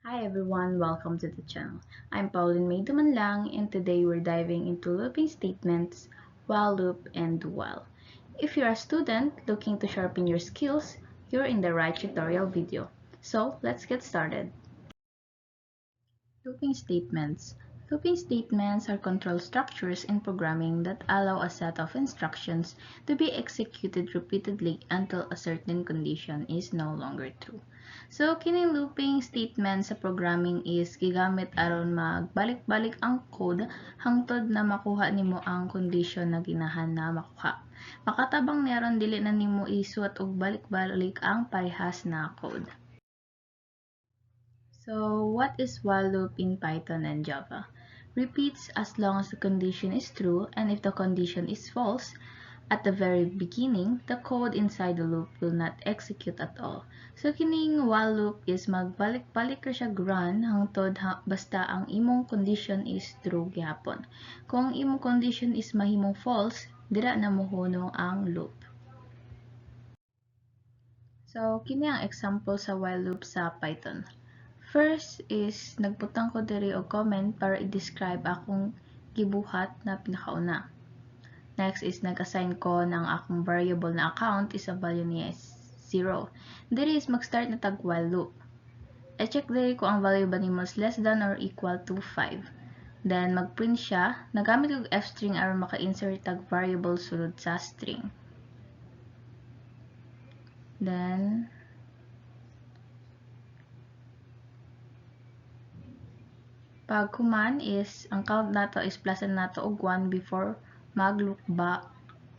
Hi everyone, welcome to the channel. I'm Pauline May Dumanlang and today we're diving into looping statements, while loop, and do while. If you're a student looking to sharpen your skills, you're in the right tutorial video. So let's get started. Looping statements. Looping statements are control structures in programming that allow a set of instructions to be executed repeatedly until a certain condition is no longer true. So, kining looping statement sa programming is gigamit aron magbalik-balik ang code hangtod na makuha nimo ang condition na ginahan na makuha. Makatabang niaron dili na nimo isuot og balik-balik ang parehas na code. So, what is while loop in Python and Java? Repeats as long as the condition is true, and if the condition is false, at the very beginning, the code inside the loop will not execute at all. So, kining while loop is magbalik-balik ka siya run hangtod basta ang imong condition is true gihapon. Kung imong condition is mahimong false, dira na mohunong ang loop. So, kini ang example sa while loop sa Python. First is, nagbutang ko diri og comment para i-describe akong gibuhat na pinakauna. Next is, nag-assign ko ng akong variable na account is ang value niya is 0. Diri is mag-start na tag while loop. I-check diri ko ang value ba nimo is less than or equal to 5. Then, mag-print siya. Nagamit ko f-string aron maka-insert tag variable sulod sa string. Then, pag kuman is, ang count nato is plusan nato og 1 before mag-loop back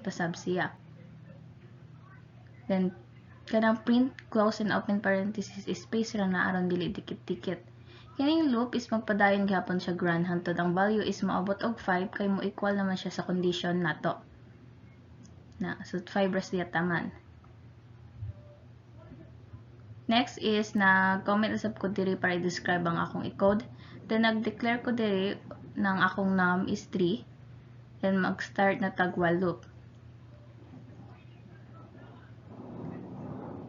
ta sab siya. Then, kanang print, close, and open parenthesis is space ra na aron dili dikit-dikit. Kining loop is magpadayon gihapon siya run hangtod ang value is maabot og 5 kay mo equal naman siya sa condition nato. So 5 ra siya taman. Next is na-comment na sab ko diri para i-describe ang akong i-code. Then, nag-declare ko diri ng akong num is 3. Then, mag-start na tag while loop.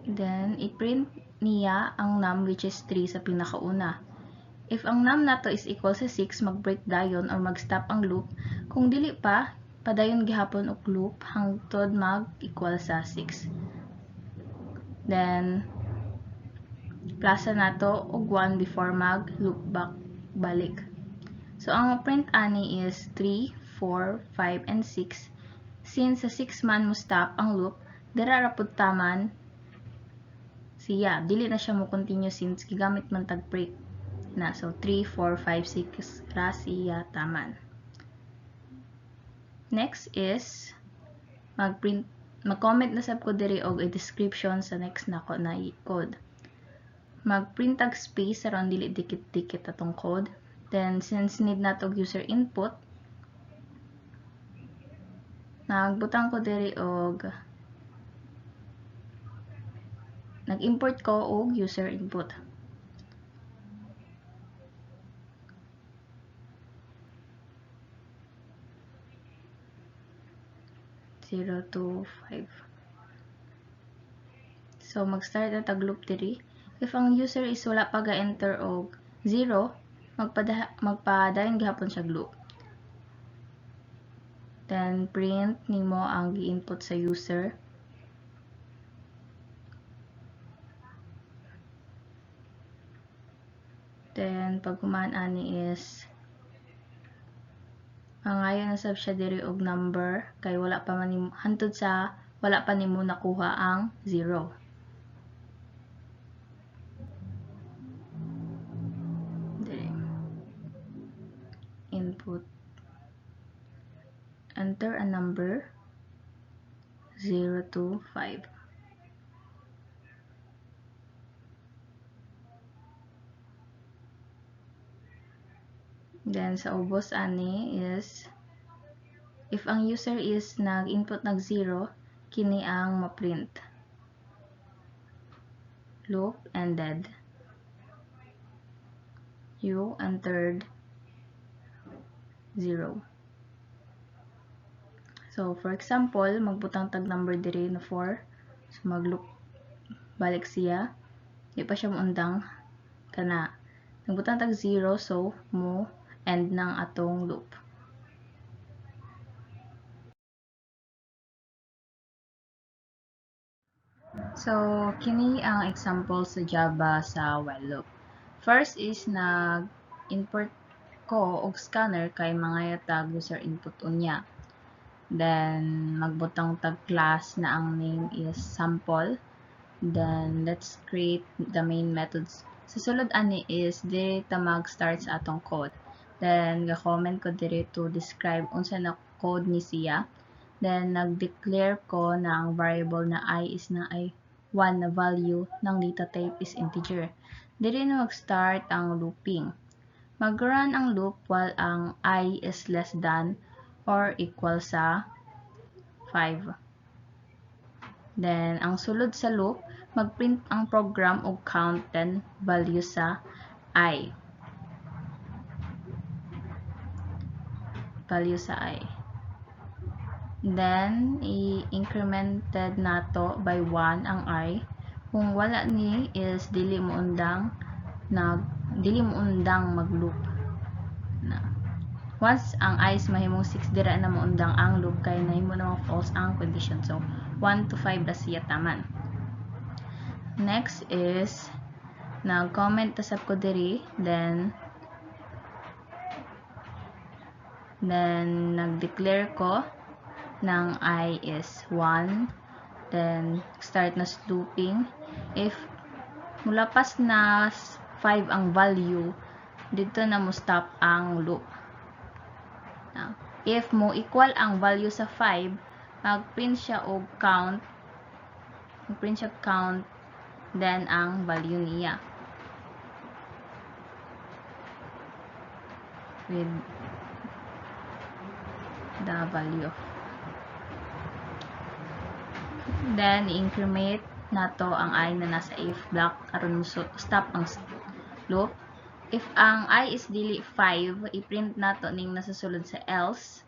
Then, i-print niya ang num which is 3 sa pinakauna. If ang num nato is equal sa 6, mag-break dayon or mag-stop ang loop. Kung dili pa, padayon gihapon og loop hangtod mag-equal sa 6. Then, plasa nato og 1 before mag-loop back balik. So, ang print ani is 3, 4, 5, and 6. Since sa 6 man mo stop ang loop, dira ra pud taman siya. Dili na siya mo continue since gigamit man tag break na. So, 3, 4, 5, 6 ra siya taman. Next is mag-comment na sab ko diri og a description sa next nako na code. Mag-print tag space around dili dikit-dikit atong code. Then, since need na to user input, nagbutang ko diri og nag-import ko og user input. Zero to 5. So, mag-start na tag loop diri. If ang user is wala pa ga-enter og 0, magpadayon gihapon siya loop. Then, print nimo ang gi-input sa user. Then, pag kumaan ani is mangayon na sab siya diri og number kay wala pa man hantod sa wala pa nimo nakuha ang 0. Input, enter a number 0 to 5. Then sa ubos ani is if ang user is nag-input nag 0, kini ang ma-print. Loop ended. You entered 0. So, for example, magbutang tag number diri na 4. So, mag-loop balik siya. Di pa siya maundang kana. Nagbutang tag 0, so mo end ng atong loop. So, kini ang example sa Java sa while loop. First is nag-import ko og scanner kay mga tag user input unya. Then, magbutang tag class na ang name is sample. Then, let's create the main methods. Sa sulod ani is, diri ta mag-start sa atong code. Then, ga-comment ko diri to describe unsa na code ni siya. Then, nag-declare ko na ang variable na I is na ay 1 na value ng data type is integer. Diri na mag-start ang looping. Mag-run ang loop while ang I is less than or equal sa 5. Then, ang sulod sa loop, mag-print ang program og count then value sa I. Value sa I. Then, i-incremented nato by 1 ang I. Kung wala ni is dili mo undang mag-loop. Once ang I is mahimong 6, dira na mo undang ang loop kay nahimo na false ang condition. So, 1 to 5 na siya taman. Next is nag-comment ta sab ko diri, then nag-declare ko ng I is 1, then start na looping. If mulapas na 5 ang value, dito na mo stop ang loop. Now, if mo equal ang value sa 5, mag-print siya og count. Mag-print siya count, then ang value niya. With the value of. Then, i-increment nato ang I na nasa if block aron mo stop ang loop. If ang I is dili 5, i-print nato ning nasa sulod sa else.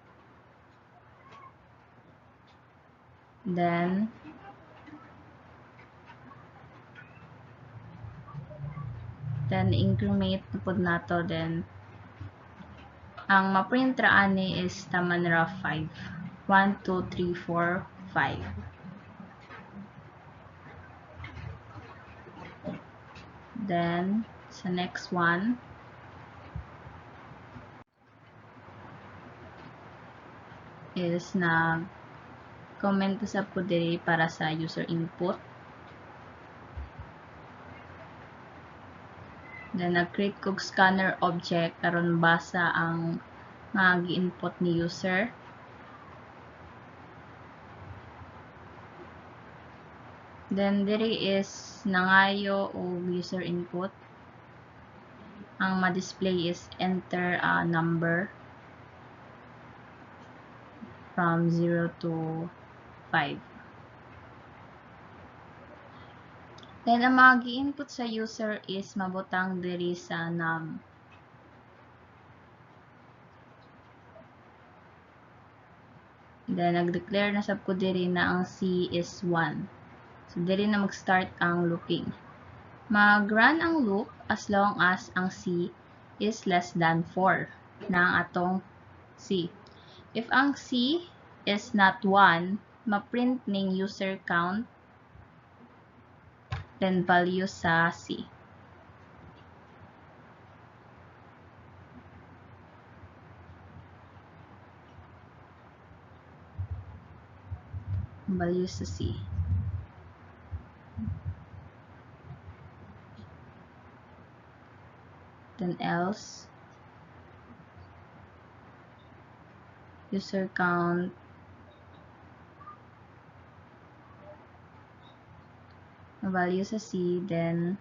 Then, increment pud nato, then ang ma-print ra ani is taman ra 5. 1, 2, 3, 4, 5. Then, sa next one, is comment sa po diri para sa user input. Then, nag-create kog scanner object karon basa ang nga gi-input ni user. Then, diri is nangayo og user input. Ang ma-display is enter a number from 0 to 5. Then, ang mga gi-input sa user is mabutang diri sa num. Then, nag-declare na sab ko diri na ang C is 1. So, diri na mag-start ang looping. Mag-run ang loop as long as ang C is less than 4 na ang atong C. If ang C is not 1, ma-print ning user count, then value sa C. Value sa C. Then else, user count, value sa C, then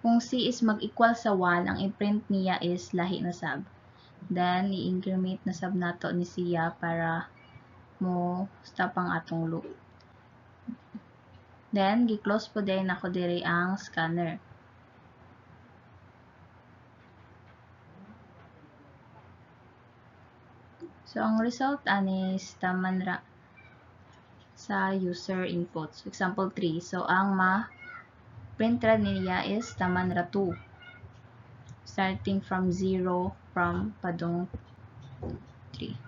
kung C is mag-equal sa 1, ang i-print niya is lahi na sab. Then, i-increment na sab nato ni siya para mo stop ang atong loop. Then, gi-close po din ako diri ang scanner. So, ang result ani is taman ra sa user input. So, example 3. So, ang ma-print ra niya is taman ra 2. Starting from 0 from padung 3.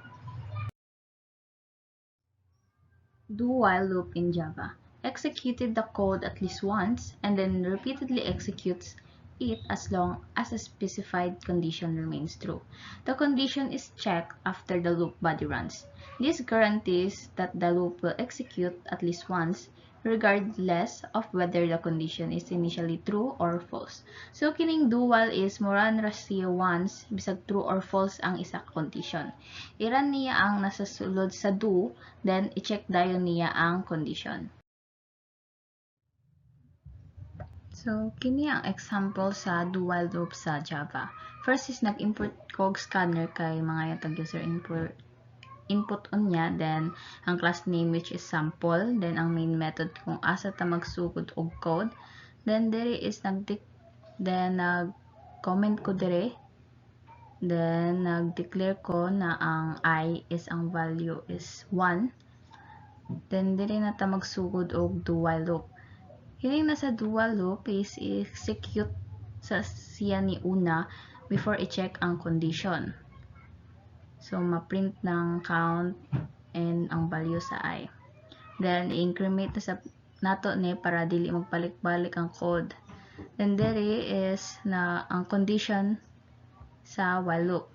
Do while loop in Java. Executed the code at least once and then repeatedly executes it as long as a specified condition remains true. The condition is checked after the loop body runs. This guarantees that the loop will execute at least once regardless of whether the condition is initially true or false. So, kining do while is moran ra siya once bisag true or false ang isa ka condition. Iran niya ang nasa sulod sa do, then i-check dayon niya ang condition. So, kini ang example sa do while loop sa Java. First is nag-import kog scanner kay mga yatag user input unya, then ang class name which is sample, then ang main method kung asa ta magsugod og code, then diri is nag-comment ko diri, then nag-declare ko na ang I is ang value is 1, then diri na ta magsugod og do while loop. Hiling nasa do while loop is execute sa siya ni una before i-check ang condition. So, ma-print ng count and ang value sa I. Then, i-increment na sa nato ni para dili magbalik-balik ang code. Then, diri is na ang condition sa while loop.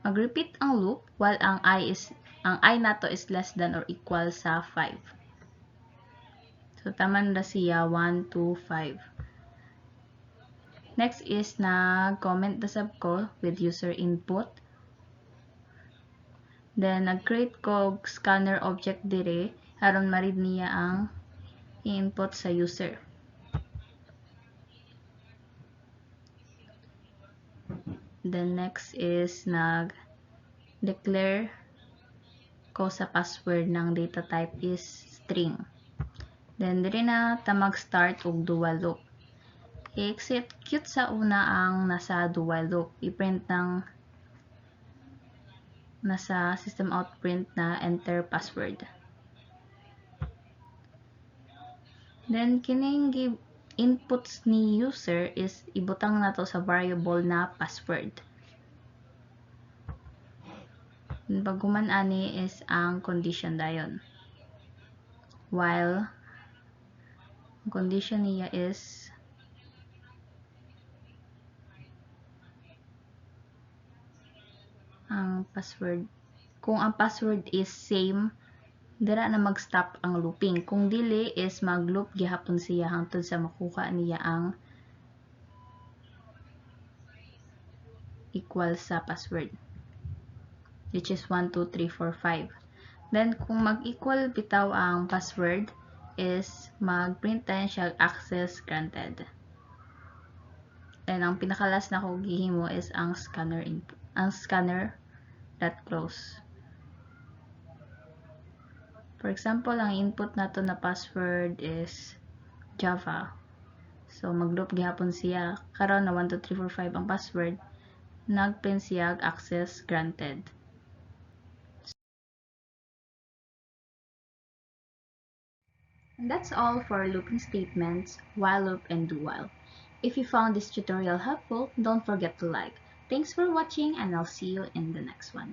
Mag-repeat ang loop while ang I nato is less than or equal sa 5. So, taman na siya 1, 2, 5. Next is na-comment na sab ko with user input. Then, nag-create ko scanner object dire aron ma-read niya ang input sa user. Then, next is nag-declare ko sa password ng data type is string. Then, dire na ta mag-start og do while loop. I-execute sa una ang nasa do while loop. I-print ng nasa system out print na enter password. Then, kining inputs ni user is ibutang nato sa variable na password. Paghuman ani is ang condition dayon. While ang condition niya is ang password. Kung ang password is same, dira na mag-stop ang looping. Kung dili is mag-loop gihapon siya hangtod sa makuha niya ang equal sa password, which is 1, 2, 3, 4, 5. Then, kung mag-equal bitaw ang password, is mag-print tayo siya access granted. Then, ang pinakalas na ko gihimo is ang scanner input, ang scanner.close. For example, ang input nato na password is Java. So, mag-loop gihapon siya. Karon na 1, 2, 3, 4, 5 ang password. Nag-print siya access granted. And that's all for looping statements, while loop, and do while. If you found this tutorial helpful, don't forget to like. Thanks for watching, and I'll see you in the next one.